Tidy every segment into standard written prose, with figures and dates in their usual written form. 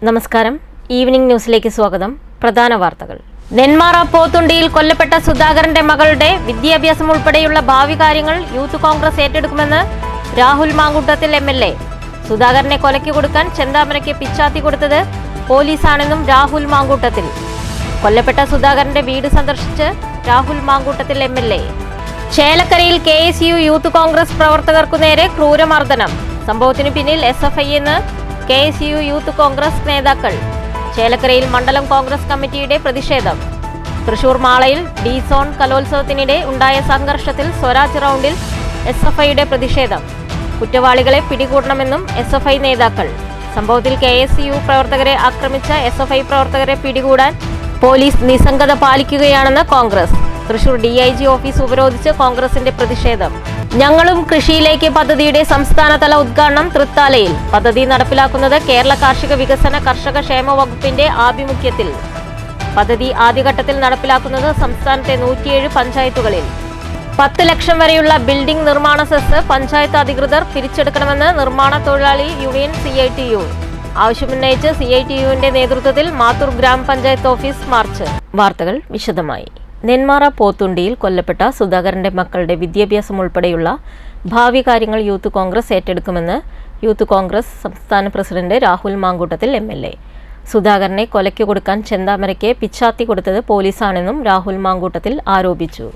നമസ്കാരം, ഈവനിംഗ് ന്യൂസിലേക്ക് സ്വാഗതം. പ്രധാന വാർത്തകൾ. നെന്മാറ പോത്തുണ്ടിയിൽ കൊല്ലപ്പെട്ട സുധാകരന്റെ മകളുടെ വിദ്യാഭ്യാസം ഉൾപ്പെടെയുള്ള ഭാവി കാര്യങ്ങൾ യൂത്ത് കോൺഗ്രസ് ഏറ്റെടുക്കുമെന്ന് രാഹുൽ മാങ്കൂട്ടത്തിൽ MLA. സുധാകരനെ കൊലയ്ക്ക് കൊടുക്കാൻ ചെന്താമരയ്ക്ക് പിച്ചാത്തി കൊടുത്തത് പോലീസാണെന്നും രാഹുൽ മാങ്കൂട്ടത്തിൽ. കൊല്ലപ്പെട്ട സുധാകരന്റെ വീട് സന്ദർശിച്ച് രാഹുൽ മാങ്കൂട്ടത്തിൽ MLA. ചേലക്കരയിൽ KSU യൂത്ത് കോൺഗ്രസ് പ്രവർത്തകർക്കു നേരെ ക്രൂരമർദ്ദനം. സംഭവത്തിനു പിന്നിൽ SFI എന്ന് KSU യൂത്ത് കോൺഗ്രസ് നേതാക്കൾ. ചേലക്കരയിൽ മണ്ഡലം കോൺഗ്രസ് കമ്മിറ്റിയുടെ പ്രതിഷേധം. തൃശൂർ മാളയിൽ D-സോൺ കലോത്സവത്തിനിടെ ഉണ്ടായ സംഘർഷത്തിൽ സ്വരാജ് റൗണ്ടിൽ SFIയുടെ പ്രതിഷേധം. കുറ്റവാളികളെ പിടികൂടണമെന്നും SFI നേതാക്കൾ. സംഭവത്തിൽ KSU പ്രവർത്തകരെ ആക്രമിച്ച SFI പ്രവർത്തകരെ പിടികൂടാൻ പോലീസ് നിസ്സംഗത പാലിക്കുകയാണെന്ന് കോൺഗ്രസ്. തൃശൂർ DIG ഓഫീസ് ഉപരോധിച്ച് കോൺഗ്രസിന്റെ പ്രതിഷേധം. ഞങ്ങളും കൃഷിയിലേക്ക് പദ്ധതിയുടെ സംസ്ഥാനതല ഉദ്ഘാടനം തൃത്താലയിൽ. പദ്ധതി നടപ്പിലാക്കുന്നത് കേരള കാർഷിക വികസന കർഷക ക്ഷേമ വകുപ്പിന്റെ ആഭിമുഖ്യത്തിൽ. പദ്ധതി ആദ്യഘട്ടത്തിൽ നടപ്പിലാക്കുന്നത് സംസ്ഥാനത്തെ 107 പഞ്ചായത്തുകളിൽ. 10 ലക്ഷം വരെയുള്ള ബിൽഡിംഗ് നിർമ്മാണ സെസ് പഞ്ചായത്ത് അധികൃതർ പിരിച്ചെടുക്കണമെന്ന് നിർമ്മാണ തൊഴിലാളി യൂണിയൻ CITU. ആവശ്യമുന്നയിച്ച് CITUവിന്റെ നേതൃത്വത്തിൽ മാത്തൂർ ഗ്രാമപഞ്ചായത്ത് ഓഫീസ് മാർച്ച്. വാർത്തകൾ വിശദമായി. നെന്മാറ പോത്തുണ്ടിയിൽ കൊല്ലപ്പെട്ട സുധാകരന്റെ മക്കളുടെ വിദ്യാഭ്യാസം ഉൾപ്പെടെയുള്ള ഭാവി കാര്യങ്ങൾ യൂത്ത് കോൺഗ്രസ് ഏറ്റെടുക്കുമെന്ന് യൂത്ത് കോൺഗ്രസ് സംസ്ഥാന പ്രസിഡന്റ് രാഹുൽ മാങ്കൂട്ടത്തിൽ MLA. സുധാകരനെ കൊലയ്ക്ക് കൊടുക്കാൻ ചെന്താമരയ്ക്ക് പിച്ചാത്തി കൊടുത്തത് പോലീസാണെന്നും രാഹുൽ മാങ്കൂട്ടത്തിൽ ആരോപിച്ചു.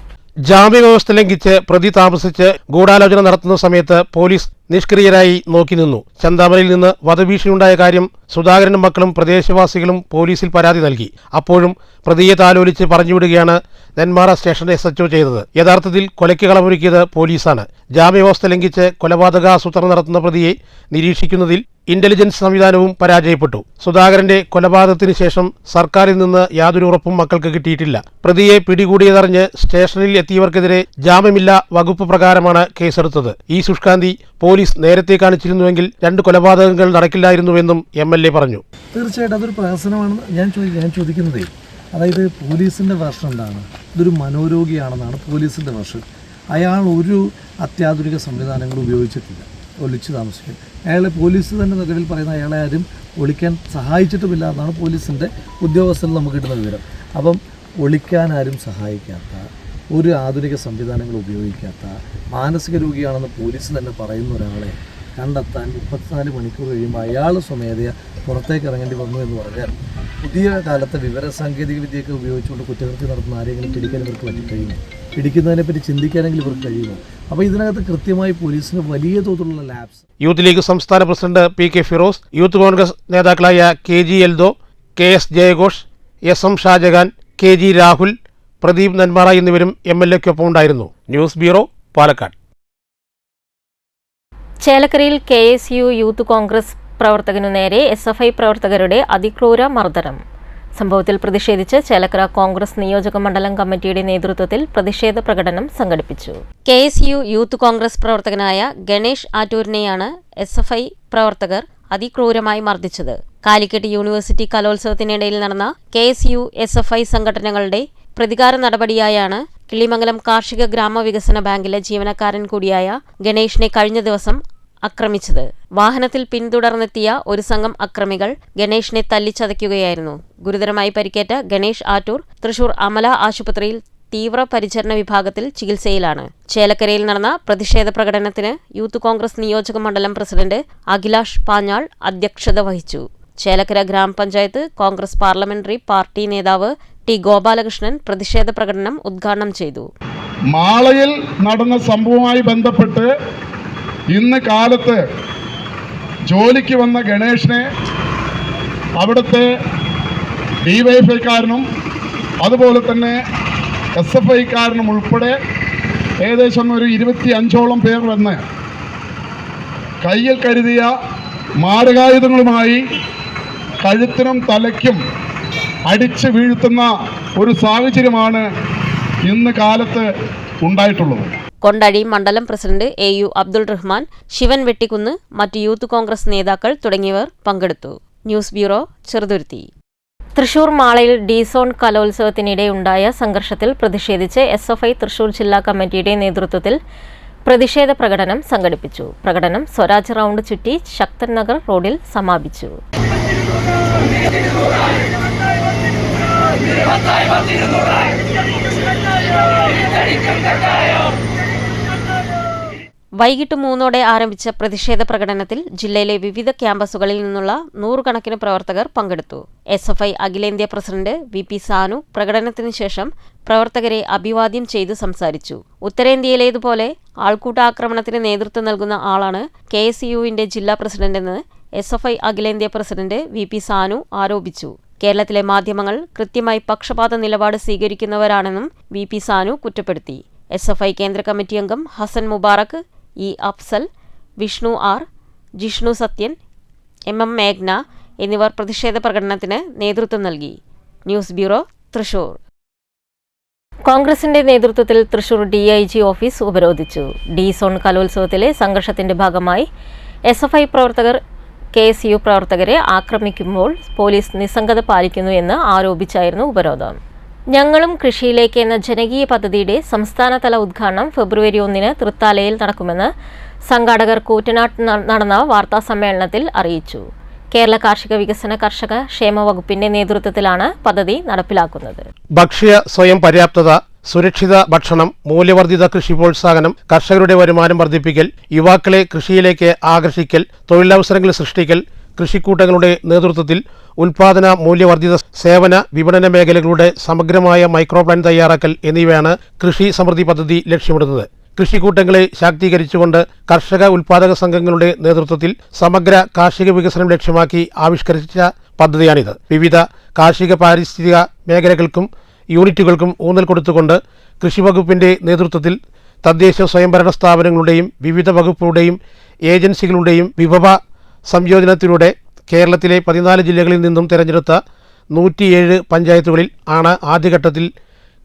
ജാമ്യവ്യവസ്ഥ ലംഘിച്ച് പ്രതി താമസിച്ച് ഗൂഢാലോചന നടത്തുന്ന സമയത്ത് പോലീസ് നിഷ്ക്രിയരായി നോക്കി നിന്നു. ചെന്താമരയിൽ നിന്ന് വധഭീഷണിയുണ്ടായ കാര്യം സുധാകരനും മക്കളും പ്രദേശവാസികളും പോലീസിൽ പരാതി നൽകി. അപ്പോഴും പ്രതിയെ താലോലിച്ച് പറഞ്ഞുവിടുകയാണ് നെന്മാറ സ്റ്റേഷൻ SHO ചെയ്തത്. യഥാർത്ഥത്തിൽ കൊലയ്ക്ക് കളമൊരുക്കിയത് പോലീസാണ്. ജാമ്യവ്യവസ്ഥ ലംഘിച്ച് കൊലപാതകാസൂത്രണം നടത്തുന്ന പ്രതിയെ നിരീക്ഷിക്കുന്നതിൽ ഇന്റലിജൻസ് സംവിധാനവും പരാജയപ്പെട്ടു. സുധാകരന്റെ കൊലപാതകത്തിന് ശേഷം സർക്കാരിൽ നിന്ന് യാതൊരു ഉറപ്പും മക്കൾക്ക് കിട്ടിയിട്ടില്ല. പ്രതിയെ പിടികൂടിയതറിഞ്ഞ് സ്റ്റേഷനിൽ എത്തിയവർക്കെതിരെ ജാമ്യമില്ല വകുപ്പ് പ്രകാരമാണ് കേസെടുത്തത്. ഈ ശുഷ്കാന്തി പോലീസ് നേരത്തെ കാണിച്ചിരുന്നുവെങ്കിൽ 2 കൊലപാതകങ്ങൾ നടക്കില്ലായിരുന്നുവെന്നും MLA പറഞ്ഞു. തീർച്ചയായിട്ടും അതൊരു പ്രഹസനമാണെന്ന് ഞാൻ ചോദിക്കുന്നതേ. അതായത് പോലീസിൻ്റെ വെർഷൻ എന്താണ്? ഇതൊരു മനോരോഗിയാണെന്നാണ് പോലീസിൻ്റെ വെർഷൻ. അയാൾ ഒരു അത്യാധുനിക സംവിധാനങ്ങൾ ഉപയോഗിച്ചിട്ടില്ല ഒളിച്ചു താമസിക്കാൻ. അയാളെ പോലീസ് തന്നെ നിലവിൽ പറയുന്ന അയാളെ ആരും ഒളിക്കാൻ സഹായിച്ചിട്ടുമില്ല എന്നാണ് പോലീസിൻ്റെ ഉദ്യോഗസ്ഥരിൽ നമുക്ക് കിട്ടുന്ന വിവരം. അപ്പം ഒളിക്കാൻ ആരും സഹായിക്കാത്ത, ഒരു ആധുനിക സംവിധാനങ്ങൾ ഉപയോഗിക്കാത്ത, മാനസിക രോഗിയാണെന്ന് പോലീസ് തന്നെ പറയുന്ന ഒരാളെ കണ്ടെത്താൻ 34 മണിക്കൂർ കഴിയുമ്പോൾ അയാൾ സ്വമേധയ പുറത്തേക്ക് ഇറങ്ങേണ്ടി വന്നു എന്ന് പറഞ്ഞാൽ പുതിയ കാലത്തെ വിവരസാങ്കേതിക വിദ്യയൊക്കെ ഉപയോഗിച്ചുകൊണ്ട് കുറ്റകൃത്യം നടത്തുന്ന ആരെങ്കിലും പിടിക്കാൻ ഇവർക്ക് പറ്റിക്കഴിയുമോ? പിടിക്കുന്നതിനെപ്പറ്റി ചിന്തിക്കാനെങ്കിലും ഇവർക്ക് കഴിയുമോ? അപ്പോൾ ഇതിനകത്ത് കൃത്യമായി പോലീസിന് വലിയ തോതിലുള്ള ലാബ്സ്. യൂത്ത് ലീഗ് സംസ്ഥാന president PK Firoz, youth Congress നേതാക്കളായ KG Eldho, KS ജയഘോഷ്, SM Shah Jahan, KG Rahul, Pradeep Nenmara എന്നിവരും MLAക്കൊപ്പം ഉണ്ടായിരുന്നു. News bureau, Palakkad. ചേലക്കരയിൽ KSU യൂത്ത് കോൺഗ്രസ് പ്രവർത്തകനു നേരെ SFI പ്രവർത്തകരുടെ അതിക്രൂര മർദ്ദനം. സംഭവത്തിൽ പ്രതിഷേധിച്ച് ചേലക്കര കോൺഗ്രസ് നിയോജക മണ്ഡലം കമ്മിറ്റിയുടെ നേതൃത്വത്തിൽ പ്രതിഷേധ പ്രകടനം സംഘടിപ്പിച്ചു. KSU യൂത്ത് കോൺഗ്രസ് പ്രവർത്തകനായ ഗണേഷ് ആറ്റൂരിനെയാണ് SFI പ്രവർത്തകർ അതിക്രൂരമായി മർദ്ദിച്ചത്. കാലിക്കറ്റ് യൂണിവേഴ്സിറ്റി കലോത്സവത്തിനിടയിൽ നടന്ന KSU SFI സംഘടനകളുടെ പ്രതികാര നടപടിയായാണ് കിളിമംഗലം കാർഷിക ഗ്രാമവികസന ബാങ്കിലെ ജീവനക്കാരൻ കൂടിയായ ഗണേഷിനെ കഴിഞ്ഞ ദിവസം ആക്രമിച്ചത്. വാഹനത്തിൽ പിന്തുടർന്നെത്തിയ ഒരു സംഘം അക്രമികൾ ഗണേഷിനെ തല്ലിച്ചതയ്ക്കുകയായിരുന്നു. ഗുരുതരമായി പരിക്കേറ്റ ഗണേഷ് ആറ്റൂർ തൃശൂർ അമല ആശുപത്രിയിൽ തീവ്രപരിചരണ വിഭാഗത്തിൽ ചികിത്സയിലാണ്. ചേലക്കരയിൽ നടന്ന പ്രതിഷേധ പ്രകടനത്തിന് യൂത്ത് കോൺഗ്രസ് നിയോജക മണ്ഡലം പ്രസിഡന്റ് അഖിലാഷ് പാഞ്ഞാൾ അധ്യക്ഷത വഹിച്ചു. ചേലക്കര ഗ്രാമപഞ്ചായത്ത് കോൺഗ്രസ് പാർലമെന്ററി പാർട്ടി നേതാവ് T ഗോപാലകൃഷ്ണൻ പ്രതിഷേധ പ്രകടനം ഉദ്ഘാടനം ചെയ്തു. മാളയിൽ നടന്ന സംഭവവുമായി ബന്ധപ്പെട്ട് ഇന്ന് കാലത്ത് ജോലിക്ക് വന്ന ഗണേഷിനെ അവിടുത്തെ DYFIക്കാരനും അതുപോലെ തന്നെ SFIക്കാരനും ഉൾപ്പെടെ ഏകദേശം ഒരു 25ഓളം പേർ വന്ന് കയ്യിൽ കരുതിയ മാരകായുധങ്ങളുമായി കഴുത്തിനും തലയ്ക്കും അടിച്ചു വീഴ്ത്തുന്ന ഒരു സാഹചര്യമാണ് ഇന്ന് കാലത്ത് ഉണ്ടായിട്ടുള്ളത്. കൊണ്ടഴി മണ്ഡലം പ്രസിഡന്റ് AU അബ്ദുൾ റഹ്മാൻ, ശിവൻ വെട്ടിക്കുന്ന്, മറ്റ് യൂത്ത് കോൺഗ്രസ് നേതാക്കൾ തുടങ്ങിയവർ പങ്കെടുത്തു. News bureau, Cheruthuruthy. തൃശൂർ മാളയിൽ D-സോൺ കലോത്സവത്തിനിടെ ഉണ്ടായ സംഘർഷത്തിൽ പ്രതിഷേധിച്ച് SFI തൃശൂർ ജില്ലാ കമ്മിറ്റിയുടെ നേതൃത്വത്തിൽ പ്രതിഷേധ പ്രകടനം സംഘടിപ്പിച്ചു. പ്രകടനം സ്വരാജ് റൗണ്ട് ചുറ്റി ശക്തൻ നഗർ റോഡിൽ സമാപിച്ചു. വൈകിട്ട് 3 ആരംഭിച്ച പ്രതിഷേധ പ്രകടനത്തിൽ ജില്ലയിലെ വിവിധ ക്യാമ്പസുകളിൽ നിന്നുള്ള 100 കണക്കിന് പ്രവർത്തകർ പങ്കെടുത്തു. SFI അഖിലേന്ത്യാ പ്രസിഡന്റ് VP സാനു പ്രകടനത്തിന് ശേഷം പ്രവർത്തകരെ അഭിവാദ്യം ചെയ്ത് സംസാരിച്ചു. ഉത്തരേന്ത്യയിലേതുപോലെ ആൾക്കൂട്ടാക്രമണത്തിന് നേതൃത്വം നൽകുന്ന ആളാണ് KSUവിന്റെ ജില്ലാ പ്രസിഡന്റെന്ന് SFI അഖിലേന്ത്യാ പ്രസിഡന്റ് VP സാനു ആരോപിച്ചു. കേരളത്തിലെ മാധ്യമങ്ങൾ കൃത്യമായി പക്ഷപാത നിലപാട് സ്വീകരിക്കുന്നവരാണെന്നും VP സാനു കുറ്റപ്പെടുത്തി. SFI കേന്ദ്ര കമ്മിറ്റി അംഗം Hasan Mubarak, E. Afsal, Vishnu R, Jishnu Sathyan, MM മേഘ്ന എന്നിവർ പ്രതിഷേധ പ്രകടനത്തിന് നേതൃത്വം നൽകി. News bureau, Thrissur. കോൺഗ്രസിന്റെ നേതൃത്വത്തിൽ തൃശൂർ DIG ഓഫീസ് ഉപരോധിച്ചു. ഡി സോൺ കലോത്സവത്തിലെ സംഘർഷത്തിന്റെ ഭാഗമായി SFI പ്രവർത്തകർ KSU പ്രവർത്തകരെ ആക്രമിക്കുമ്പോൾ പോലീസ് നിസ്സംഗത പാലിക്കുന്നു എന്ന് ആരോപിച്ചായിരുന്നു ഉപരോധം. ഞങ്ങളും കൃഷിയിലേക്ക് എന്ന ജനകീയ പദ്ധതിയുടെ സംസ്ഥാനതല ഉദ്ഘാടനം ഫെബ്രുവരി 1 തൃത്താലയിൽ നടക്കുമെന്ന് സംഘാടകർ കൂറ്റനാട്ട് നടന്ന വാർത്താസമ്മേളനത്തിൽ അറിയിച്ചു. കേരള കാർഷിക വികസന കർഷക ക്ഷേമ വകുപ്പിന്റെ നേതൃത്വത്തിലാണ് പദ്ധതി നടപ്പിലാക്കുന്നത്. ഭക്ഷ്യ സ്വയം പര്യാപ്തത, സുരക്ഷിത ഭക്ഷണം, മൂല്യവർദ്ധിത കൃഷി പ്രോത്സാഹനം, കർഷകരുടെ വരുമാനം വർദ്ധിപ്പിക്കൽ, യുവാക്കളെ കൃഷിയിലേക്ക് ആകർഷിക്കൽ, തൊഴിലവസരങ്ങൾ സൃഷ്ടിക്കൽ, കൃഷിക്കൂട്ടങ്ങളുടെ നേതൃത്വത്തിൽ ഉൽപാദന മൂല്യവർദ്ധിത സേവന വിപണന മേഖലകളുടെ സമഗ്രമായ മൈക്രോ പ്ലാൻ തയ്യാറാക്കൽ എന്നിവയാണ് കൃഷി സമൃദ്ധി പദ്ധതി ലക്ഷ്യമിടുന്നത്. കൃഷിക്കൂട്ടങ്ങളെ ശാക്തീകരിച്ചുകൊണ്ട് കർഷക ഉൽപാദക സംഘങ്ങളുടെ നേതൃത്വത്തിൽ സമഗ്ര കാർഷിക വികസനം ലക്ഷ്യമാക്കി ആവിഷ്കരിച്ച പദ്ധതിയാണിത്. വിവിധ കാർഷിക പാരിസ്ഥിതിക മേഖലകൾക്കും യൂണിറ്റുകൾക്കും ഊന്നൽ കൊടുത്തുകൊണ്ട് കൃഷിവകുപ്പിന്റെ നേതൃത്വത്തിൽ തദ്ദേശ സ്വയംഭരണ സ്ഥാപനങ്ങളുടെയും വിവിധ വകുപ്പുകളുടെയും ഏജൻസികളുടെയും വിഭവ സംയോജനത്തിലൂടെ കേരളത്തിലെ 14 ജില്ലകളിൽ നിന്നും തിരഞ്ഞെടുത്ത 107 പഞ്ചായത്തുകളിൽ ആണ് ആദ്യഘട്ടത്തിൽ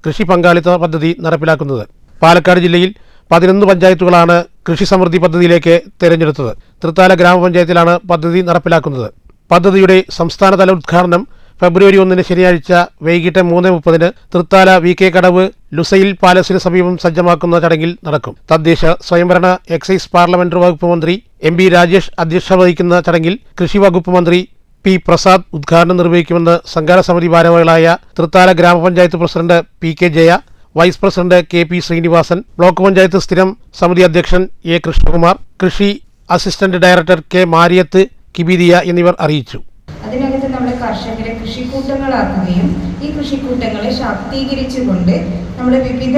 കൃഷി പങ്കാളിത്ത പദ്ധതി നടപ്പിലാക്കുന്നത്. പാലക്കാട് ജില്ലയിൽ 11 പഞ്ചായത്തുകളാണ് കൃഷി സമൃദ്ധി പദ്ധതിയിലേക്ക് തിരഞ്ഞെടുത്തത്. തൃത്താല ഗ്രാമപഞ്ചായത്തിലാണ് പദ്ധതി നടപ്പിലാക്കുന്നത്. പദ്ധതിയുടെ സംസ്ഥാനതല ഉദ്ഘാടനം ഫെബ്രുവരി 1 ശനിയാഴ്ച വൈകിട്ട് 3:30 തൃത്താല VK കടവ് ലുസൈൽ പാലസിന് സമീപം സജ്ജമാക്കുന്ന ചടങ്ങിൽ നടക്കും. തദ്ദേശ സ്വയംഭരണ എക്സൈസ് പാർലമെന്ററി വകുപ്പ് മന്ത്രി MB രാജേഷ് അധ്യക്ഷത വഹിക്കുന്ന ചടങ്ങിൽ കൃഷി വകുപ്പ് മന്ത്രി P. പ്രസാദ് ഉദ്ഘാടനം നിർവഹിക്കുമെന്ന് സംഘാടക സമിതി ഭാരവാഹികളായ തൃത്താല ഗ്രാമപഞ്ചായത്ത് president PK Jaya, vice president KP Sreenivasan, block panchayat സ്ഥിരം സമിതി അധ്യക്ഷൻ A. കൃഷ്ണകുമാർ, കൃഷി assistant director K. Mariyath Kibidiya എന്നിവർ അറിയിച്ചു. അതിനകത്ത് നമ്മുടെ കർഷകരെ കൃഷിക്കൂട്ടങ്ങളാക്കുകയും ഈ കൃഷിക്കൂട്ടങ്ങളെ ശാക്തീകരിച്ചുകൊണ്ട് നമ്മുടെ വിവിധ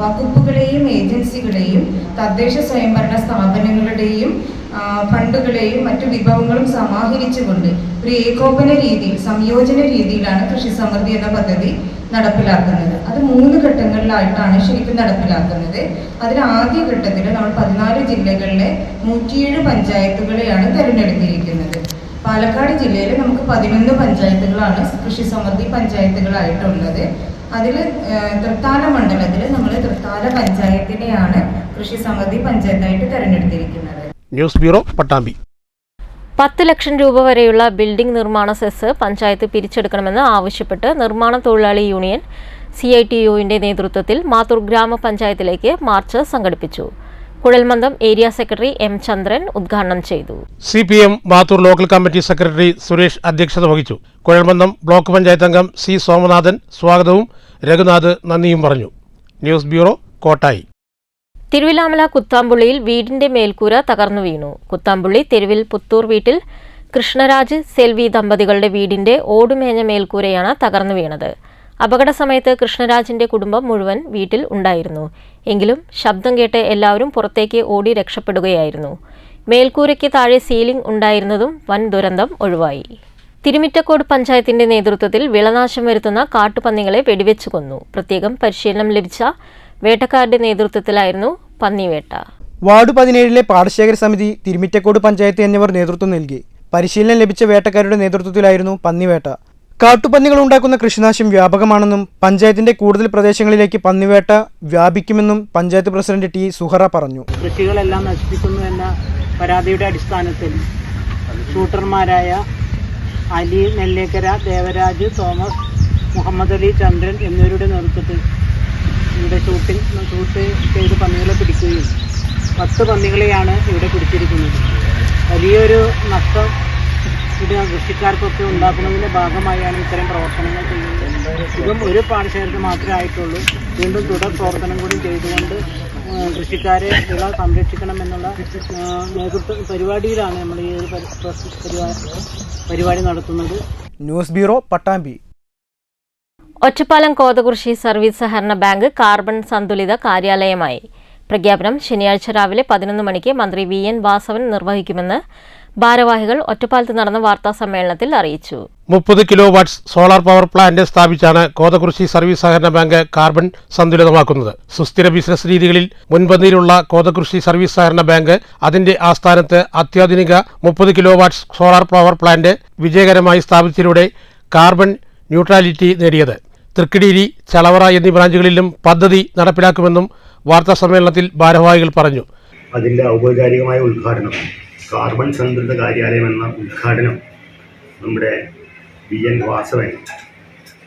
വകുപ്പുകളെയും ഏജൻസികളെയും തദ്ദേശ സ്വയംഭരണ സ്ഥാപനങ്ങളുടെയും ഫണ്ടുകളെയും മറ്റു വിഭവങ്ങളും സമാഹരിച്ചുകൊണ്ട് ഒരു ഏകോപന രീതിയിൽ സംയോജന രീതിയിലാണ് കൃഷി സമൃദ്ധി എന്ന പദ്ധതി നടപ്പിലാക്കുന്നത്. അത് 3 ഘട്ടങ്ങളിലായിട്ടാണ് ശരിക്കും നടപ്പിലാക്കുന്നത്. അതിൽ ആദ്യ ഘട്ടത്തിൽ നമ്മൾ 14 ജില്ലകളിലെ 107 പഞ്ചായത്തുകളെയാണ് തിരഞ്ഞെടുത്തിരിക്കുന്നത്. പാലക്കാട് ജില്ലയിൽ നമുക്ക് 11 പഞ്ചായത്തുകളാണ് കൃഷി സമൃദ്ധി പഞ്ചായത്തുകളായിട്ടുള്ളത്. അതിൽ തൃത്താല മണ്ഡലത്തിൽ നമ്മൾ തൃത്താല പഞ്ചായത്തിനെയാണ് കൃഷി സമൃദ്ധി പഞ്ചായത്തായിട്ട് തിരഞ്ഞെടുത്തിരിക്കുന്നത്. News bureau, Pattambi. 10 ലക്ഷം രൂപ വരെയുള്ള ബിൽഡിംഗ് നിർമ്മാണ സെസ് പഞ്ചായത്ത് പിരിച്ചെടുക്കണമെന്ന് ആവശ്യപ്പെട്ട് നിർമ്മാണ തൊഴിലാളി യൂണിയൻ CITUവിന്റെ നേതൃത്വത്തിൽ മാത്തൂർ ഗ്രാമപഞ്ചായത്തിലേക്ക് മാർച്ച് സംഘടിപ്പിച്ചു. കുഴൽമന്ദം ഏരിയ സെക്രട്ടറി M. ചന്ദ്രൻ ഉദ്ഘാടനം ചെയ്തു. CPM Mathur local committee secretary Suresh അധ്യക്ഷത വഹിച്ചു. കുഴൽമന്ദം ബ്ലോക്ക് പഞ്ചായത്ത് അംഗം C. സോമനാഥൻ സ്വാഗതവും രഘുനാഥ് നന്ദിയും പറഞ്ഞു. News bureau, Kottayi. തിരുവിലാമല കുത്താമ്പുള്ളിയിൽ വീടിന്റെ മേൽക്കൂര തകർന്നു വീണു. കുത്താമ്പുള്ളി തെരുവിൽ പുത്തൂർ വീട്ടിൽ കൃഷ്ണരാജ് സെൽവി ദമ്പതികളുടെ വീടിന്റെ ഓടുമേഞ്ഞ മേൽക്കൂരയാണ് തകർന്നു വീണത്. അപകട സമയത്ത് കൃഷ്ണരാജിന്റെ കുടുംബം മുഴുവൻ വീട്ടിൽ ഉണ്ടായിരുന്നു. എങ്കിലും ശബ്ദം കേട്ട് എല്ലാവരും പുറത്തേക്ക് ഓടി രക്ഷപ്പെടുകയായിരുന്നു. മേൽക്കൂരയ്ക്ക് താഴെ സീലിംഗ് ഉണ്ടായിരുന്നതും വൻ ദുരന്തം ഒഴിവായി. തിരുമിറ്റക്കോട് പഞ്ചായത്തിന്റെ നേതൃത്വത്തിൽ വിളനാശം വരുത്തുന്ന കാട്ടുപന്നികളെ വെടിവെച്ചു കൊന്നു. പ്രത്യേകം പരിശീലനം ലഭിച്ച വേട്ടക്കാരുടെ നേതൃത്വത്തിലായിരുന്നു പന്നിവേട്ട. വാർഡ് 17 പാടശേഖര സമിതി, തിരുമിറ്റക്കോട് പഞ്ചായത്ത് എന്നിവർ നേതൃത്വം നൽകി. പരിശീലനം ലഭിച്ച വേട്ടക്കാരുടെ നേതൃത്വത്തിലായിരുന്നു പന്നിവേട്ട. കാട്ടുപന്നികൾ ഉണ്ടാക്കുന്ന കൃഷിനാശം വ്യാപകമാണെന്നും പഞ്ചായത്തിന്റെ കൂടുതൽ പ്രദേശങ്ങളിലേക്ക് പന്നിവേട്ട വ്യാപിക്കുമെന്നും പഞ്ചായത്ത് പ്രസിഡന്റ് T. സുഹറ പറഞ്ഞു. കൃഷികളെല്ലാം നശിപ്പിക്കുന്നു എന്ന പരാതിയുടെ അടിസ്ഥാനത്തിൽ ഷൂട്ടർമാരായ അലി നെല്ലേക്കര, ദേവരാജ്, തോമസ്, മുഹമ്മദ് അലി, ചന്ദ്രൻ എന്നിവരുടെ നേതൃത്വത്തിൽ ഇവിടെ ഷൂട്ട് ചെയ്ത് പന്നികളെ പിടിക്കുകയും 10 പന്നികളെയാണ് ഇവിടെ പിടിച്ചിരിക്കുന്നത്. വലിയൊരു നഷ്ടം ഇത് കൃഷിക്കാർക്കൊക്കെ ഉണ്ടാക്കുന്നതിൻ്റെ ഭാഗമായാണ് ഇത്തരം പ്രവർത്തനങ്ങൾ ചെയ്യുന്നത്. ഇതും ഒരു പാടശേഖരത്തിൽ മാത്രമേ ആയിട്ടുള്ളൂ. വീണ്ടും തുടർ പ്രവർത്തനം കൂടി ചെയ്തുകൊണ്ട് കൃഷിക്കാരെ വിള സംരക്ഷിക്കണം എന്നുള്ള പരിപാടിയിലാണ് നമ്മൾ ഈ ഒരു പരിപാടി നടത്തുന്നത്. News bureau, Pattambi. Ottapalam Kothakurissi service സഹകരണ ബാങ്ക് കാർബൺ സന്തുലിത കാര്യാലയമായി. പ്രഖ്യാപനം ശനിയാഴ്ച രാവിലെ 11 മണിക്ക് മന്ത്രി VN വാസവൻ നിർവഹിക്കുമെന്ന് ഭാരവാഹികൾ ഒറ്റപ്പാലത്ത് നടന്ന വാർത്താ സമ്മേളനത്തിൽ അറിയിച്ചു. 30 kilo watts solar power plant സ്ഥാപിച്ചാണ് കോതകുറിശി സർവീസ് സഹകരണ ബാങ്ക് കാർബൺ സന്തുലിതമാക്കുന്നത്. സുസ്ഥിര ബിസിനസ് രീതികളിൽ മുൻപന്തിയിലുള്ള കോതകുറിശി സർവീസ് സഹകരണ ബാങ്ക് അതിന്റെ ആസ്ഥാനത്ത് അത്യാധുനിക 30 kilo watts solar power plant വിജയകരമായി സ്ഥാപിച്ചതിലൂടെ കാർബൺ ന്യൂട്രാലിറ്റി നേടിയത്. തൃക്കിടിരി, ചളവറ എന്നീ ബ്രാഞ്ചുകളിലും പദ്ധതി നടപ്പിലാക്കുമെന്നും വാർത്താ സമ്മേളനത്തിൽ ഭാരവാഹികൾ പറഞ്ഞു. അതിൻ്റെ ഔപചാരികമായ ഉദ്ഘാടനം, കാർബൺ സന്തുലിത കാര്യാലയം എന്ന ഉദ്ഘാടനം നമ്മുടെ VN വാസവൻ,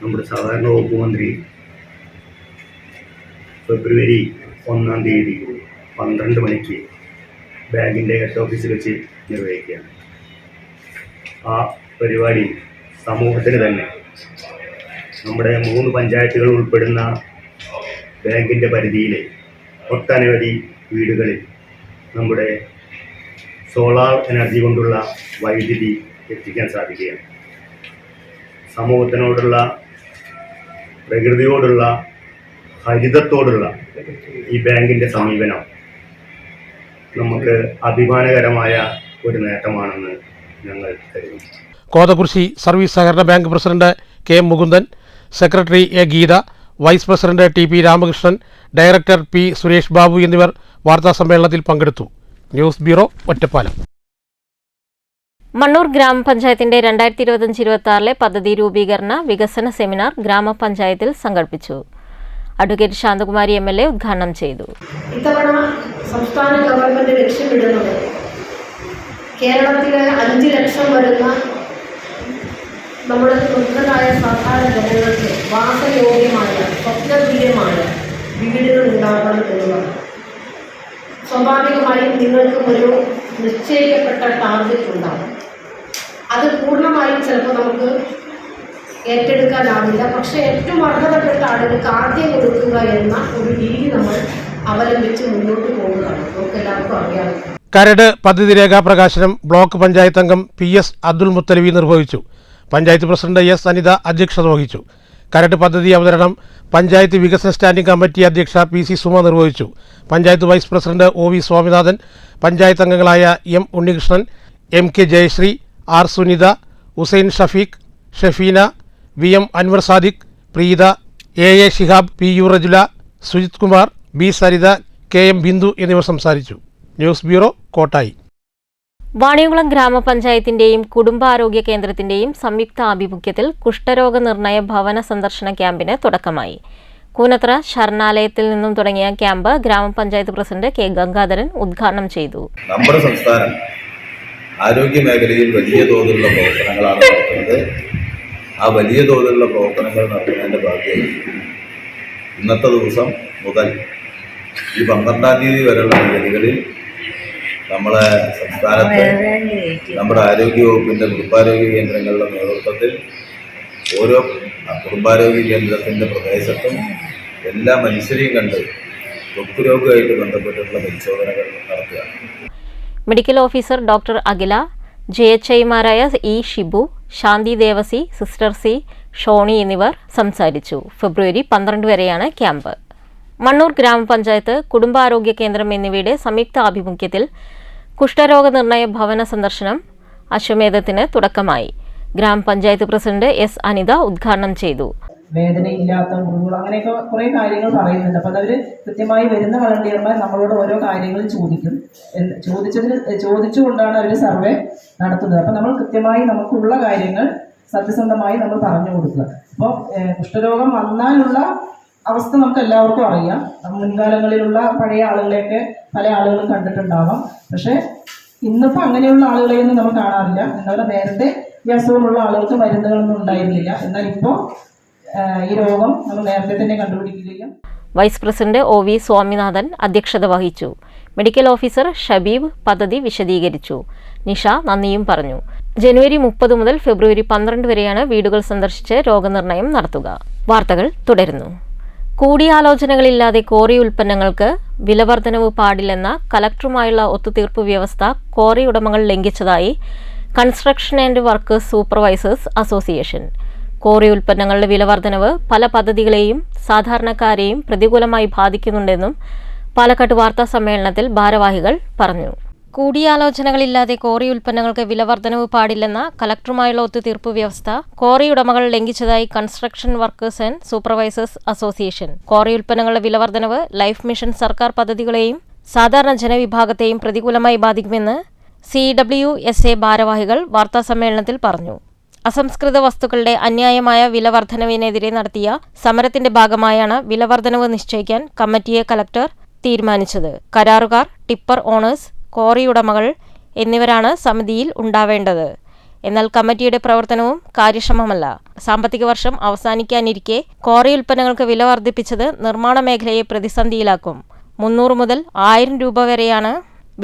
നമ്മുടെ സഹകരണ വകുപ്പ് മന്ത്രി, ഫെബ്രുവരി 1-ാം തീയതി 12 മണിക്ക് ബാങ്കിൻ്റെ ഹെഡ് ഓഫീസിൽ വെച്ച് നിർവഹിക്കുകയാണ്. ആ പരിപാടി സമൂഹത്തിന് തന്നെ നമ്മുടെ 3 പഞ്ചായത്തുകൾ ഉൾപ്പെടുന്ന ബാങ്കിൻ്റെ പരിധിയിലെ ഒട്ടനവധി വീടുകളിൽ നമ്മുടെ സോളാർ എനർജി കൊണ്ടുള്ള വൈദ്യുതി എത്തിക്കാൻ സാധിക്കുകയാണ്. സമൂഹത്തിനോടുള്ള, പ്രകൃതിയോടുള്ള, ഹരിതത്തോടുള്ള ഈ ബാങ്കിൻ്റെ സമീപനം നമുക്ക് അഭിമാനകരമായ ഒരു നേട്ടമാണെന്ന് ഞങ്ങൾ കരുതുന്നു. കോതകുറിശി സർവീസ് സഹകരണ bank president KM Mukundan, secretary A Geetha, vice president TP Ramakrishnan, director P Suresh Babu എന്നിവർ വാർത്താസമ്മേളനത്തിൽ പങ്കെടുത്തു. News bureau, Ottapalam. മണ്ണൂർ ഗ്രാമപഞ്ചായത്തിന്റെ 2025-26 പദ്ധതി രൂപീകരണ വികസന സെമിനാർ ഗ്രാമപഞ്ചായത്തിൽ സംഘടിപ്പിച്ചു. അഡ്വക്കേറ്റ് ശാന്തകുമാരി MLA ഉദ്ഘാടനം ചെയ്തു. ഇത്തവണ സംസ്ഥാന ഗവൺമെന്റ് ലക്ഷ്യമിടുന്നത് കേരളത്തിലെ 5 ലക്ഷം വരുന്ന നമ്മുടെ വൃദ്ധരായ സാധാരണ ജനങ്ങൾക്ക് വാസയോഗ്യമായ, സ്വപ്നതുല്യമായ വീടുകൾ ഉണ്ടാകണം എന്നുള്ളതാണ്. സ്വാഭാവികമായും നിങ്ങൾക്കും ഒരു നിശ്ചയിക്കപ്പെട്ട ടാർഗറ്റ് ഉണ്ടാകും. അത് പൂർണ്ണമായും ചിലപ്പോൾ നമുക്ക് ഏറ്റെടുക്കാനാവില്ല. പക്ഷേ ഏറ്റവും അർഹതപ്പെട്ട ആളുകൾക്ക് ആദ്യം കൊടുക്കുക എന്ന ഒരു രീതി നമ്മൾ അവലംബിച്ച് മുന്നോട്ട് പോകുകയാണ്. നമുക്കെല്ലാവർക്കും അറിയാം. കരട് പദ്ധതി രേഖാ പ്രകാശനം ബ്ലോക്ക് പഞ്ചായത്ത് അംഗം PS അബ്ദുൽ മുത്തലിബി നിർവഹിച്ചു. പഞ്ചായത്ത് പ്രസിഡന്റ് S അനിത അധ്യക്ഷത വഹിച്ചു. കരട് പദ്ധതി അവതരണം പഞ്ചായത്ത് വികസന സ്റ്റാൻഡിംഗ് കമ്മിറ്റി അധ്യക്ഷ PC സുമ നിർവഹിച്ചു. Panchayat vice president OV Swaminathan, panchayat അംഗങ്ങളായ M Unnikrishnan, MK Jayashree, R Sunitha, Hussain Shafeeq, Shafeena, VM Anwar Sadiq, Preetha, AA Shihab, PU Rajula, Sujith Kumar, B Saritha, KM Bindu എന്നിവർ സംസാരിച്ചു. News bureau, Kottayi. വാണിയംകുളം ഗ്രാമപഞ്ചായത്തിന്റെയും കുടുംബാരോഗ്യ കേന്ദ്രത്തിന്റെയും സംയുക്ത ആഭിമുഖ്യത്തിൽ കുഷ്ഠരോഗ നിർണയ ഭവന സന്ദർശന ക്യാമ്പിന് തുടക്കമായി. കൂനത്ര ശരണാലയത്തിൽ നിന്നും തുടങ്ങിയ ക്യാമ്പ് ഗ്രാമപഞ്ചായത്ത് പ്രസിഡന്റ് K ഗംഗാധരൻ ഉദ്ഘാടനം ചെയ്തു. നമ്മുടെ സംസ്ഥാനം ആരോഗ്യ മേഖലയിൽ വലിയ തോതിലുള്ള പ്രവർത്തനങ്ങളാണ് നടത്തുന്നത്. ആ വലിയ തോതിലുള്ള പ്രവർത്തനങ്ങൾ നടത്തുന്നതിൻ്റെ ഭാഗമായി ഇന്നത്തെ ദിവസം മുതൽ ഈ 12-ാം തീയതി വരെയുള്ള തീയതികളിൽ നമ്മളെ സംസ്ഥാനത്ത് നമ്മുടെ ആരോഗ്യവകുപ്പിൻ്റെ കുടുംബാരോഗ്യ കേന്ദ്രങ്ങളുടെ നേതൃത്വത്തിൽ ഓരോ കുടുംബാരോഗ്യ കേന്ദ്രത്തിൻ്റെ പ്രദേശത്തും എല്ലാ മനുഷ്യരെയും കണ്ട് ത്വക്ക് രോഗവുമായിട്ട് ബന്ധപ്പെട്ടിട്ടുള്ള പരിശോധനകൾ നടത്തുകയാണ്. മെഡിക്കൽ ഓഫീസർ ഡോക്ടർ അഖില, JHIമാരായ E ഷിബു, ശാന്തി ദേവസി, സിസ്റ്റർ C ഷോണി എന്നിവർ സംസാരിച്ചു. ഫെബ്രുവരി 12 വരെയാണ് ക്യാമ്പ്. മണ്ണൂർ ഗ്രാമപഞ്ചായത്ത്, കുടുംബാരോഗ്യ കേന്ദ്രം എന്നിവയുടെ സംയുക്ത ആഭിമുഖ്യത്തിൽ കുഷ്ഠരോഗ നിർണയ ഭവന സന്ദർശനം അശ്വമേധത്തിന് തുടക്കമായി. ഗ്രാമപഞ്ചായത്ത് പ്രസിഡന്റ് S അനിത ഉദ്ഘാടനം ചെയ്തു. വേദനയില്ലാത്ത മുറിവുകൾ, അങ്ങനെയൊക്കെ കുറേ കാര്യങ്ങൾ പറയുന്നുണ്ട്. അപ്പോൾ അതവർ കൃത്യമായി വരുന്ന വളണ്ടിയർമാർ നമ്മളോട് ഓരോ കാര്യങ്ങൾ ചോദിക്കും. ചോദിച്ചുകൊണ്ടാണ് അവർ സർവേ നടത്തുന്നത്. അപ്പോൾ നമ്മൾ കൃത്യമായി നമുക്കുള്ള കാര്യങ്ങൾ സത്യസന്ധമായി നമ്മൾ പറഞ്ഞു കൊടുക്കുക. അപ്പോൾ കുഷ്ഠരോഗം വന്നാലുള്ള അവസ്ഥ നമുക്ക് എല്ലാവർക്കും അറിയാം. മുൻകാലങ്ങളിലുള്ള പഴയ ആളുകളെയൊക്കെ പല ആളുകളും കണ്ടിട്ടുണ്ടാവാം. പക്ഷേ ഇന്നിപ്പോൾ അങ്ങനെയുള്ള ആളുകളെയൊന്നും നമ്മൾ കാണാറില്ല. എന്നാൽ നേരത്തെ ഈ അസുഖമുള്ള ആളുകൾക്ക് മരുന്നുകളൊന്നും ഉണ്ടായിരുന്നില്ല. എന്നാൽ ഇപ്പോൾ ഈ രോഗം നമ്മൾ നേരത്തെ തന്നെ കണ്ടുപിടിക്കുകയും. വൈസ് പ്രസിഡന്റ് OV സ്വാമിനാഥൻ അധ്യക്ഷത വഹിച്ചു. മെഡിക്കൽ ഓഫീസർ ഷബീബ് പദ്ധതി വിശദീകരിച്ചു. നിഷ നന്ദിയും പറഞ്ഞു. ജനുവരി 30 മുതൽ ഫെബ്രുവരി 12 വരെയാണ് വീടുകൾ സന്ദർശിച്ച് രോഗനിർണയം നടത്തുക. വാർത്തകൾ തുടരുന്നു. കൂടിയാലോചനകളില്ലാതെ ക്വാറി ഉൽപ്പന്നങ്ങൾക്ക് വിലവർധനവ് പാടില്ലെന്ന കലക്ടറുമായുള്ള ഒത്തുതീർപ്പ് വ്യവസ്ഥ ക്വാറി ഉടമകൾ ലംഘിച്ചതായി construction and workers supervisors association. Quarry ഉൽപ്പന്നങ്ങളുടെ വിലവർധനവ് പല പദ്ധതികളെയും സാധാരണക്കാരെയും പ്രതികൂലമായി ബാധിക്കുന്നുണ്ടെന്നും പാലക്കാട് വാർത്താ സമ്മേളനത്തിൽ ഭാരവാഹികൾ പറഞ്ഞു. കൂടിയാലോചനകളില്ലാതെ ക്വാറി ഉൽപ്പന്നങ്ങൾക്ക് വിലവർധനവ് പാടില്ലെന്ന കലക്ടറുമായുള്ള ഒത്തുതീർപ്പ് വ്യവസ്ഥ ക്വാറി ഉടമകൾ ലംഘിച്ചതായി construction workers and supervisors association. Quarry ഉൽപ്പന്നങ്ങളുടെ വിലവർധനവ് ലൈഫ് മിഷൻ സർക്കാർ പദ്ധതികളെയും സാധാരണ ജനവിഭാഗത്തെയും പ്രതികൂലമായി ബാധിക്കുമെന്ന് CWSA ഭാരവാഹികൾ വാർത്താസമ്മേളനത്തിൽ പറഞ്ഞു. അസംസ്കൃത വസ്തുക്കളുടെ അന്യായമായ വിലവർധനവിനെതിരെ നടത്തിയ സമരത്തിന്റെ ഭാഗമായാണ് വിലവർധനവ് നിശ്ചയിക്കാൻ കമ്മിറ്റിയെ കലക്ടർ തീരുമാനിച്ചത്. കരാറുകാർ, ടിപ്പർ ഓണേഴ്സ്, ക്വാറി ഉടമകൾ എന്നിവരാണ് സമിതിയിൽ ഉണ്ടാവേണ്ടത്. എന്നാൽ കമ്മിറ്റിയുടെ പ്രവർത്തനവും കാര്യക്ഷമമല്ല. സാമ്പത്തിക വർഷം അവസാനിക്കാനിരിക്കെ ക്വാറി ഉൽപ്പന്നങ്ങൾക്ക് വില വർദ്ധിപ്പിച്ചത് നിർമ്മാണ മേഖലയെ പ്രതിസന്ധിയിലാക്കും. 300 മുതൽ 1000 രൂപ വരെയാണ്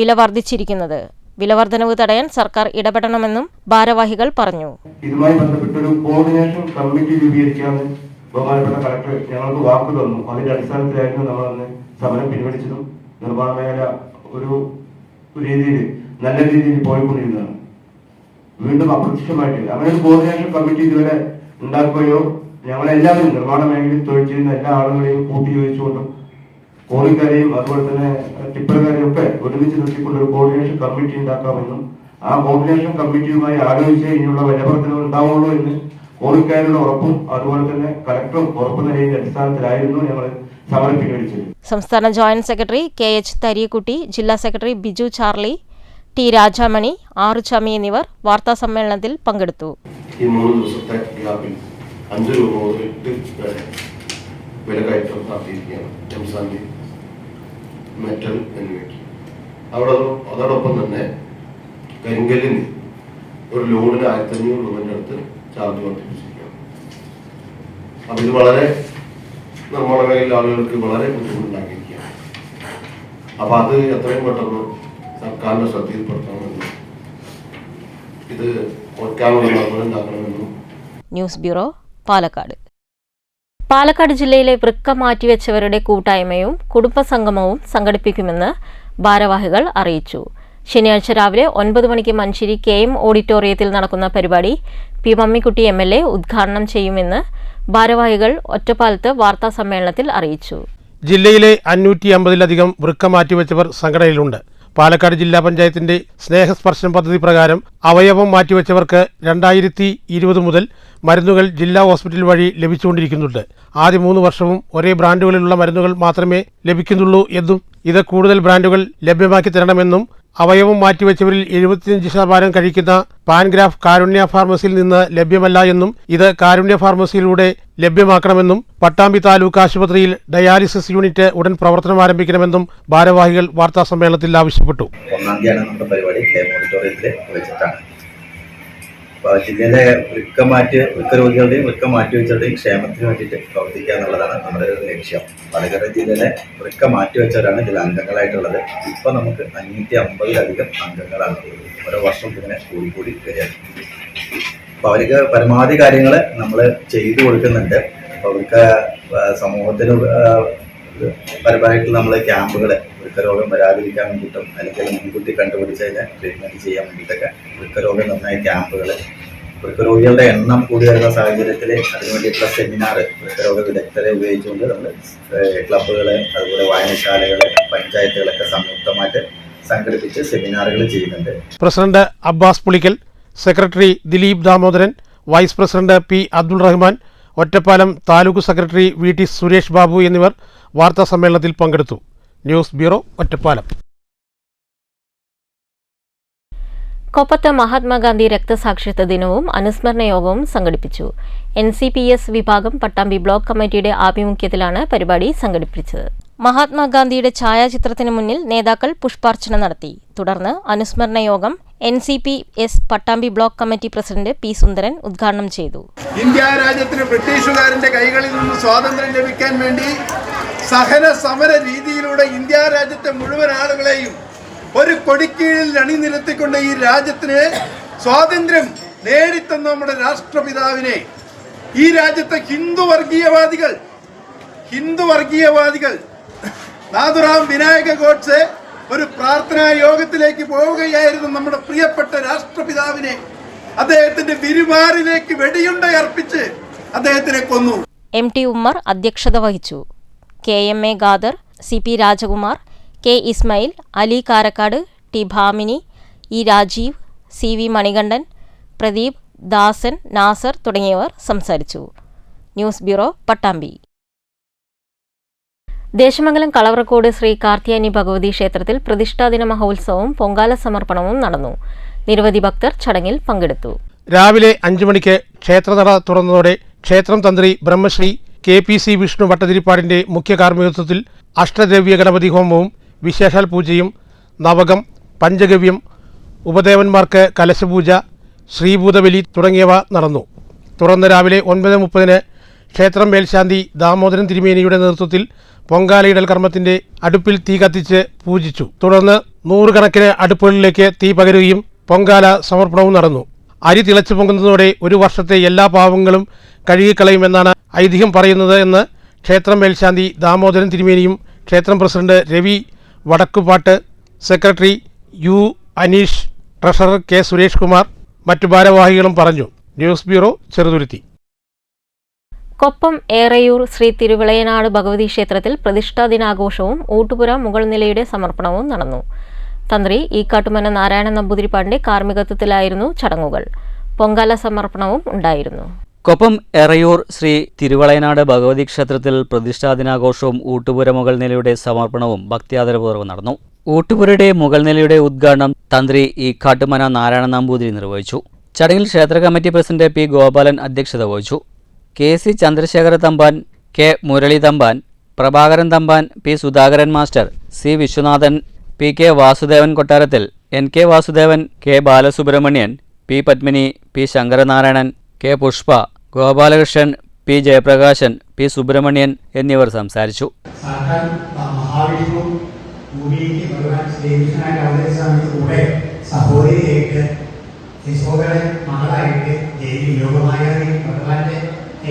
വില വർദ്ധിച്ചിരിക്കുന്നത്. വിലവർധനവ് തടയാൻ സർക്കാർ ഇടപെടണമെന്നും ഭാരവാഹികൾ പറഞ്ഞു. ഇതുമായി ബന്ധപ്പെട്ടൊരു കോർഡിനേഷൻ കമ്മിറ്റി രൂപീകരിക്കാമെന്ന് ബഹുമാനപ്പെട്ട കളക്ടർ ഞങ്ങൾക്ക് വാക്ക് തന്നു. അതിന്റെ അടിസ്ഥാനത്തിലായിരുന്നു നമ്മൾ അന്ന് സമരം പിൻവലിച്ചതും നിർമ്മാണ മേഖല ഒരു രീതിയിൽ നല്ല രീതിയിൽ പോയിക്കൊണ്ടിരുന്നതാണ്. വീണ്ടും അപ്രത്യക്ഷമായിട്ട് അങ്ങനെ ഒരു കോർഡിനേഷൻ കമ്മിറ്റി ഇതുവരെ ഉണ്ടാക്കുകയോ ഞങ്ങളെല്ലാവരും നിർമ്മാണ മേഖലയിൽ തൊഴിൽ ചെയ്യുന്ന എല്ലാ ആളുകളെയും കൂട്ടിയോജിച്ചുകൊണ്ടും കോറിക്കാരെയും അതുപോലെ തന്നെ ടിപ്പർകാരെയും ഒക്കെ ഒരുമിച്ച് നിർത്തിക്കൊണ്ട് ഒരു കോർഡിനേഷൻ കമ്മിറ്റി ഉണ്ടാക്കാമെന്നും ആ കോർഡിനേഷൻ കമ്മിറ്റിയുമായി ആലോചിച്ച് ഇനിയുള്ള വിലവർധനവ് ഉണ്ടാവുള്ളൂ എന്ന് കോറിക്കാരുടെ ഉറപ്പും അതുപോലെ തന്നെ കളക്ടറും ഉറപ്പ് നൽകിയതിന്റെ അടിസ്ഥാനത്തിലായിരുന്നു ഞങ്ങൾ സമരം പിൻവലിച്ചത്. സംസ്ഥാന ജോയിന്റ് സെക്രട്ടറി KH തരിയക്കുട്ടി, ജില്ലാ secretary Biju Charlie, T Rajamani, R ചമി എന്നിവർ വാർത്താ സമ്മേളനത്തിൽ പങ്കെടുത്തു. ഈ 3 ദിവസത്തെ ഗ്യാപ്പിൽ 5 രൂപ മുതൽ 8 വരെ വിലക്കയറ്റം നടത്തിയിരിക്കുകയാണ് എംസാൻഡി, മെറ്റൽ എന്നിവയ്ക്ക്. അതോടൊപ്പം തന്നെ കരിങ്കല്ലിന് ഒരു ലോഡിന് 1500 രൂപയുടെ അടുത്ത് ചാർജ് വർദ്ധിപ്പിച്ചിരിക്കുകയാണ്. അപ്പൊ ഇത് വളരെ നിർമ്മാണ മേഖലയിലെ ആളുകൾക്ക് വളരെ ബുദ്ധിമുട്ടുണ്ടാക്കിയിരിക്കുകയാണ്. അപ്പൊ അത് എത്രയും പെട്ടെന്ന് സർക്കാരിന്റെ ശ്രദ്ധയിൽപ്പെടുത്തണമെന്നും ഇത് കുറയ്ക്കാനുള്ള നടപടി ഉണ്ടാക്കണമെന്നും. News bureau, Palakkad. പാലക്കാട് ജില്ലയിലെ വൃക്ക മാറ്റിവെച്ചവരുടെ കൂട്ടായ്മയും കുടുംബസംഗമവും സംഘടിപ്പിക്കുമെന്ന് ഭാരവാഹികൾ അറിയിച്ചു. ശനിയാഴ്ച രാവിലെ 9 മണിക്ക് മഞ്ചേരി KM ഓഡിറ്റോറിയത്തിൽ നടക്കുന്ന പരിപാടി P മമ്മിക്കുട്ടി MLA ഉദ്ഘാടനം ചെയ്യുമെന്ന് ഭാരവാഹികൾ ഒറ്റപ്പാലത്ത് വാർത്താ സമ്മേളനത്തിൽ അറിയിച്ചു. ജില്ലയിലെ 550-ലധികം വൃക്ക മാറ്റിവെച്ചവർ സംഘടനയിലുണ്ട്. പാലക്കാട് ജില്ലാ പഞ്ചായത്തിന്റെ സ്നേഹസ്പർശം പദ്ധതി പ്രകാരം അവയവം മാറ്റിവെച്ചവർക്ക് 2020 മുതൽ മരുന്നുകൾ ജില്ലാ ഹോസ്പിറ്റൽ വഴി ലഭിച്ചുകൊണ്ടിരിക്കുന്നുണ്ട്. ആദ്യ 3 വർഷവും ഒരേ ബ്രാൻഡുകളിലുള്ള മരുന്നുകൾ മാത്രമേ ലഭിക്കുന്നുള്ളൂ എന്നും ഇത് കൂടുതൽ ബ്രാൻഡുകൾ ലഭ്യമാക്കി തരണമെന്നും അവയവം മാറ്റിവെച്ചവരിൽ 75% കഴിക്കുന്ന പാൻഗ്രാഫ് കാരുണ്യ ഫാർമസിയിൽ നിന്ന് ലഭ്യമല്ല എന്നും ഇത് കാരുണ്യ ഫാർമസിയിലൂടെ ലഭ്യമാക്കണമെന്നും പട്ടാമ്പി താലൂക്ക് ആശുപത്രിയിൽ ഡയാലിസിസ് യൂണിറ്റ് ഉടൻ പ്രവർത്തനം ആരംഭിക്കണമെന്നും ഭാരവാഹികൾ വാർത്താസമ്മേളനത്തിൽ ആവശ്യപ്പെട്ടു. 1-ാം തീയതിയാണ് നമ്മുടെ പരിപാടി KM ഓഡിറ്റോറിയത്തിൽ വെച്ചിട്ടാണ്. അപ്പോൾ ജില്ലയിലെ വൃക്ക രോഗികളുടെയും വൃക്ക മാറ്റിവെച്ചവരുടെയും ക്ഷേമത്തിന് വേണ്ടിയിട്ട് പ്രവർത്തിക്കുക എന്നുള്ളതാണ് നമ്മുടെ ഒരു ലക്ഷ്യം. പാലക്കാട് ജില്ലയിലെ വൃക്ക മാറ്റിവെച്ചവരാണ് ഇതിൽ അംഗങ്ങളായിട്ടുള്ളത്. ഇപ്പോൾ നമുക്ക് 550-ലധികം അംഗങ്ങളാണ്. ഓരോ വർഷം ഇങ്ങനെ കൂടി വരികയാണ്. അപ്പോൾ അവർക്ക് പരമാവധി കാര്യങ്ങൾ നമ്മൾ ചെയ്തു കൊടുക്കുന്നുണ്ട്. അപ്പോൾ അവർക്ക് സമൂഹത്തിന് പരമായിട്ട് നമ്മൾ ക്യാമ്പുകൾ വൃക്കരോഗം വരാതിരിക്കാൻ വേണ്ടിയിട്ടും അല്ലെങ്കിൽ മുൻകൂട്ടി കണ്ടുപിടിച്ചതിന് ട്രീറ്റ്മെൻറ്റ് ചെയ്യാൻ വേണ്ടിയിട്ടൊക്കെ വൃക്കരോഗ നിർണയ ക്യാമ്പുകൾ, വൃക്കരോഗികളുടെ എണ്ണം കൂടി വരുന്ന സാഹചര്യത്തിൽ അതിനു വേണ്ടിയിട്ടുള്ള സെമിനാർ വൃക്കരോഗ വിദഗ്ധരെ ഉപയോഗിച്ചുകൊണ്ട് നമ്മൾ ക്ലബ്ബുകൾ അതുപോലെ വായനശാലകൾ പഞ്ചായത്തുകളൊക്കെ സംയുക്തമായിട്ട് സംഘടിപ്പിച്ച് സെമിനാറുകൾ ചെയ്യുന്നുണ്ട്. President Abbas Pulickal, secretary Dileep Damodaran, vice president P Abdul Rahman, Ottapalam taluk secretary VT Suresh Babu എന്നിവർ വാർത്താ സമ്മേളനത്തിൽ പങ്കെടുത്തു. News bureau, Ottapalam. കൊപ്പത്ത് മഹാത്മാഗാന്ധി രക്തസാക്ഷിത്വ ദിനവും അനുസ്മരണ യോഗവും സംഘടിപ്പിച്ചു. NCPS വിഭാഗം പട്ടാമ്പി ബ്ലോക്ക് കമ്മിറ്റിയുടെ ആഭിമുഖ്യത്തിലാണ് പരിപാടി സംഘടിപ്പിച്ചത്. മഹാത്മാഗാന്ധിയുടെ ഛായാചിത്രത്തിന് മുന്നിൽ നേതാക്കൾ പുഷ്പാർച്ചന നടത്തി. തുടർന്ന് അനുസ്മരണ യോഗം NCPS Pattambi block committee president P സുന്ദരൻ ഉദ്ഘാടനം ചെയ്തു. ഇന്ത്യ രാജ്യത്തിന് ബ്രിട്ടീഷുകാരന്റെ കൈകളിൽ നിന്ന് സ്വാതന്ത്ര്യം ലഭിക്കാൻ വേണ്ടി സഹന സമര രീതിയിലൂടെ ഇന്ത്യ രാജ്യത്തെ മുഴുവൻ ആളുകളെയും ഒരു കൊടിക്കീഴിൽ അണിനിരത്തിക്കൊണ്ട് ഈ രാജ്യത്തിന് സ്വാതന്ത്ര്യം നേടിത്തന്ന നമ്മുടെ രാഷ്ട്രപിതാവിനെ ഈ രാജ്യത്തെ ഹിന്ദു വർഗീയവാദികൾ നാഥുറാം വിനായക ഗോഡ്സെ ഒരു പ്രാർത്ഥനാ യോഗത്തിലേക്ക് പോവുകയായിരുന്നു. നമ്മുടെ പ്രിയപ്പെട്ട രാഷ്ട്രപിതാവിനെ അദ്ദേഹത്തിന്റെ വിരുമാറിലേക്ക് വെടിയുണ്ടയർപ്പിച്ച് അദ്ദേഹത്തിനെ കൊന്നു. MT ഉമ്മർ അധ്യക്ഷത വഹിച്ചു. KMA Khader, CP Rajkumar, K Ismail, Ali Karakkad, T Bhamini, E Rajeev, CV Manikandan, Pradeep, ദാസൻ, നാസർ തുടങ്ങിയവർ സംസാരിച്ചു. News bureau, Pattambi. ദേശമംഗലം കളവറക്കോട് ശ്രീ കാർത്യായനി ഭഗവതി ക്ഷേത്രത്തിൽ പ്രതിഷ്ഠാദിന മഹോത്സവവും പൊങ്കാല സമർപ്പണവും നടന്നു. നിരവധി ഭക്തർ ചടങ്ങിൽ പങ്കെടുത്തു. രാവിലെ 5 മണിക്ക് ക്ഷേത്രനട തുറന്നതോടെ ക്ഷേത്രം തന്ത്രി ബ്രഹ്മശ്രീ KPC വിഷ്ണു ഭട്ടതിരിപ്പാടിന്റെ മുഖ്യ കാർമ്മികത്വത്തിൽ അഷ്ടദ്രവ്യ ഗണപതി ഹോമവും വിശേഷാൽ പൂജയും നവകം, പഞ്ചഗവ്യം, ഉപദേവന്മാർക്ക് കലശപൂജ, ശ്രീഭൂതബലി തുടങ്ങിയവ നടന്നു. തുടർന്ന് രാവിലെ 9:30 ക്ഷേത്രം മേൽശാന്തി ദാമോദരൻ തിരുമേനിയുടെ നേതൃത്വത്തിൽ പൊങ്കാലയിടൽ കർമ്മത്തിന്റെ അടുപ്പിൽ തീ കത്തിച്ച് പൂജിച്ചു. തുടർന്ന് 100 കണക്കിന് അടുപ്പുകളിലേക്ക് തീ പകരുകയും പൊങ്കാല സമർപ്പണവും നടന്നു. അരി തിളച്ചു പൊങ്ങുന്നതോടെ ഒരു വർഷത്തെ എല്ലാ പാവങ്ങളും കഴുകിക്കളയുമെന്നാണ് ഐതിഹ്യം പറയുന്നത് എന്ന് ക്ഷേത്രം മേൽശാന്തി ദാമോദരൻ തിരുമേനിയും ക്ഷേത്രം president Ravi Vadakkupattu, secretary U Aneesh, treasurer K Suresh Kumar, മറ്റു ഭാരവാഹികളും പറഞ്ഞു. News bureau, Cheruthuruthy. കൊപ്പം ഏറയൂർ ശ്രീ തിരുവിളയനാട് ഭഗവതി ക്ഷേത്രത്തിൽ പ്രതിഷ്ഠാ ദിനാഘോഷവും ഊട്ടുപുര മുകൾ നിലയുടെ സമർപ്പണവും നടന്നു. തന്ത്രി ഈക്കാട്ടുമന നാരായണ നമ്പൂതിരിപ്പാടിന്റെ കാർമ്മികത്വത്തിലായിരുന്നു ചടങ്ങുകൾ. പൊങ്കാല സമർപ്പണവും ഉണ്ടായിരുന്നു. കൊപ്പം എറയൂർ ശ്രീ തിരുവളയനാട് ഭഗവതി ക്ഷേത്രത്തിൽ പ്രതിഷ്ഠാദിനാഘോഷവും ഊട്ടുപുര മുകൾ നിലയുടെ സമർപ്പണവും ഭക്തിയാദരപൂർവ്വം നടന്നു. ഊട്ടുപുരയുടെ മുകൾ നിലയുടെ ഉദ്ഘാടനം തന്ത്രി ഈക്കാട്ടുമന നാരായണ നമ്പൂതിരി നിർവഹിച്ചു. ചടങ്ങിൽ ക്ഷേത്ര കമ്മിറ്റി പ്രസിഡന്റ് P ഗോപാലൻ അധ്യക്ഷത വഹിച്ചു. KC Chandrashekhara Thampan, K Murali Thampan, Prabhakaran Thampan, P Sudhakaran master, C Viswanathan, PK Vasudevan കൊട്ടാരത്തിൽ, NK Vasudevan, K Balasubramanian, P Padmini, P Sankaranarayanan, K Pushpa, Gopalakrishnan, P Jayaprakashan, P Subramanian എന്നിവർ സംസാരിച്ചു.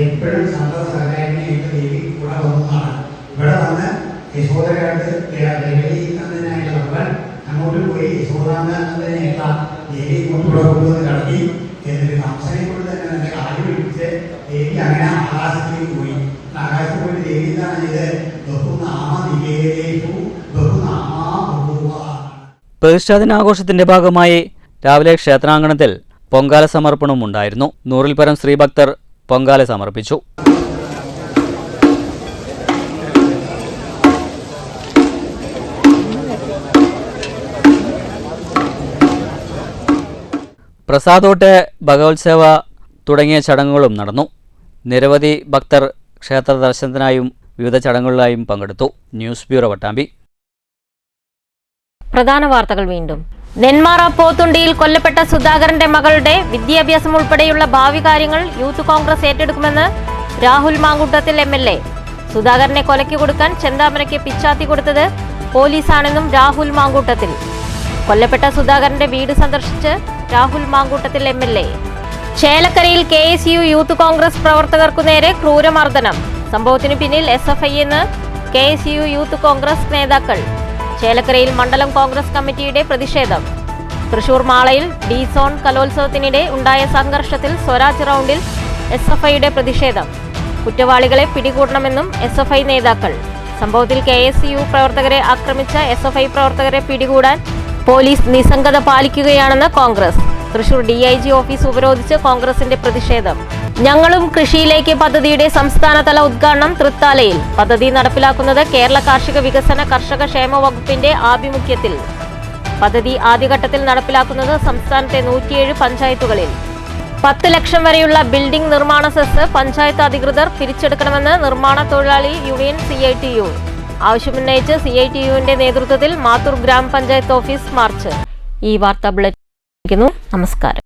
എപ്പോഴും സന്തോഷകരമായിട്ട് ദേവി കൂടെ വന്നതാണ്. ഇവിടെ വന്ന് യശോദരായിട്ട് ലഹരിക്കുന്നതിനായിട്ട് ഭഗവാൻ അങ്ങോട്ട് പോയി യശോദാന്നതിനായിട്ടുള്ള ദേവി കൊണ്ടുകൂടെ കൊണ്ടുവന്ന് കടത്തി. എന്നിട്ട് കംസനെ കൊണ്ട് തന്നെ നല്ല കാല് പിടിച്ച് ദേവി അങ്ങനെ ആകാശത്തേക്ക് പോയി. ആകാശത്ത് പോയിട്ട് ദേവി എന്താണ് ചെയ്ത് ബഹുനാമ നികേതേഷു ബഹുനാമാ ബഹുവ. പ്രതിഷ്ഠാദിനാഘോഷത്തിന്റെ ഭാഗമായി രാവിലെ ക്ഷേത്രാങ്കണത്തിൽ പൊങ്കാല സമർപ്പണവും ഉണ്ടായിരുന്നു. 100-ൽ പരം സ്ത്രീഭക്തർ പൊങ്കാല സമർപ്പിച്ചു. പ്രസാദോട്ട്, ഭഗവത്സേവ തുടങ്ങിയ ചടങ്ങുകളും നടന്നു. നിരവധി ഭക്തർ ക്ഷേത്ര ദർശനത്തിനായും വിവിധ ചടങ്ങുകളിലായും പങ്കെടുത്തു. News bureau, Pattambi. പ്രധാന വാർത്തകൾ വീണ്ടും. നെന്മാറ പോത്തുണ്ടിയിൽ കൊല്ലപ്പെട്ട സുധാകരന്റെ മകളുടെ വിദ്യാഭ്യാസം ഉൾപ്പെടെയുള്ള ഭാവി കാര്യങ്ങൾ യൂത്ത് കോൺഗ്രസ് ഏറ്റെടുക്കുമെന്ന് രാഹുൽ മാങ്കൂട്ടത്തിൽ MLA. സുധാകരനെ കൊലയ്ക്ക് കൊടുക്കാൻ ചെന്താമരയ്ക്ക് പിച്ചാത്തി കൊടുത്തത് പോലീസാണെന്നും രാഹുൽ മാങ്കൂട്ടത്തിൽ. കൊല്ലപ്പെട്ട സുധാകരന്റെ വീട് സന്ദർശിച്ച് രാഹുൽ മാങ്കൂട്ടത്തിൽ MLA. ചേലക്കരയിൽ KSU യൂത്ത് കോൺഗ്രസ് പ്രവർത്തകർക്കു നേരെ ക്രൂരമർദ്ദനം. സംഭവത്തിനു പിന്നിൽ SFI എന്ന് KSU യൂത്ത് കോൺഗ്രസ് നേതാക്കൾ. ചേലക്കരയിൽ മണ്ഡലം കോൺഗ്രസ് കമ്മിറ്റിയുടെ പ്രതിഷേധം. തൃശൂർ മാളയിൽ D-സോൺ കലോത്സവത്തിനിടെ ഉണ്ടായ സംഘർഷത്തിൽ സ്വരാജ് റൗണ്ടിൽ SFIയുടെ പ്രതിഷേധം. കുറ്റവാളികളെ പിടികൂടണമെന്നും SFI നേതാക്കൾ. സംഭവത്തിൽ KSU പ്രവർത്തകരെ ആക്രമിച്ച SFI പ്രവർത്തകരെ പിടികൂടാൻ പോലീസ് നിസ്സംഗത പാലിക്കുകയാണെന്ന് കോൺഗ്രസ്. തൃശൂർ DIG ഓഫീസ് ഉപരോധിച്ച് കോൺഗ്രസിന്റെ പ്രതിഷേധം. ഞങ്ങളും കൃഷിയിലേക്ക് പദ്ധതിയുടെ സംസ്ഥാനതല ഉദ്ഘാടനം തൃത്താലയിൽ. പദ്ധതി നടപ്പിലാക്കുന്നത് കേരള കാർഷിക വികസന കർഷക ക്ഷേമ വകുപ്പിന്റെ ആഭിമുഖ്യത്തിൽ. പദ്ധതി ആദ്യഘട്ടത്തിൽ നടപ്പിലാക്കുന്നത് സംസ്ഥാനത്തെ 107 പഞ്ചായത്തുകളിൽ. 10 ലക്ഷം വരെയുള്ള ബിൽഡിംഗ് നിർമ്മാണ സെസ് പഞ്ചായത്ത് അധികൃതർ പിരിച്ചെടുക്കണമെന്ന് നിർമ്മാണ തൊഴിലാളി യൂണിയൻ CITU. ആവശ്യമുന്നയിച്ച് CITUവിന്റെ നേതൃത്വത്തിൽ മാത്തൂർ ഗ്രാമപഞ്ചായത്ത് ഓഫീസ് മാർച്ച്. ഈ വാർത്താ ബുള്ളറ്റിൻ. നമസ്കാരം.